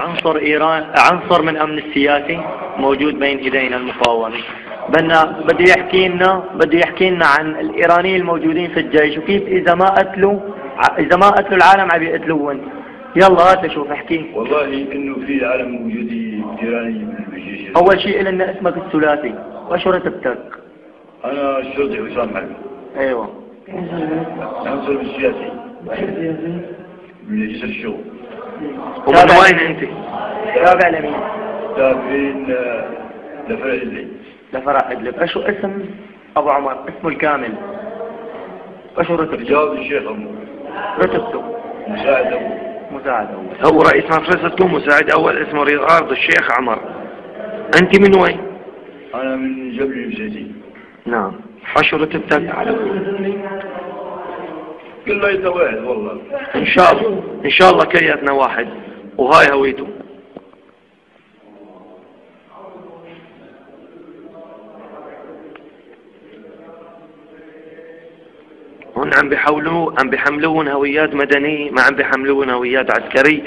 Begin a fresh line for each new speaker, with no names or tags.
عنصر عنصر من أمن السياسي موجود بين إيدينا المقاومة. بده يحكي لنا عن الإيرانيين الموجودين في الجيش وكيف إذا ما قتلوا العالم عم يقتلوهم. يلا هات شوف احكي.
والله إنه في العالم موجود إيراني بالجيش.
أول شيء لنا اسمك الثلاثي، وشو رتبتك؟
أنا الشرطي حسام حلبي.
أيوة.
عنصر السياسي. من جسر الشغل.
ومن وين أنت؟ تابع لمين؟
تابعين لفرع إدلب.
لفرع إدلب. أشو اسم أبو عمر؟ اسمه الكامل. أشو رتبته؟
جواب الشيخ عمر.
رتبته؟
مساعد أول.
مساعد أول.
هو رئيس مدرستكم مساعد أول اسمه رياض الشيخ عمر. أنت من وين؟
أنا من جبل المسيتين.
نعم. أشو رتبتك؟
كله واحد والله.
إن شاء الله كلياتنا واحد وهاي هويته. هون عم بيحملون هويات مدنية، ما عم بيحملون هويات عسكري.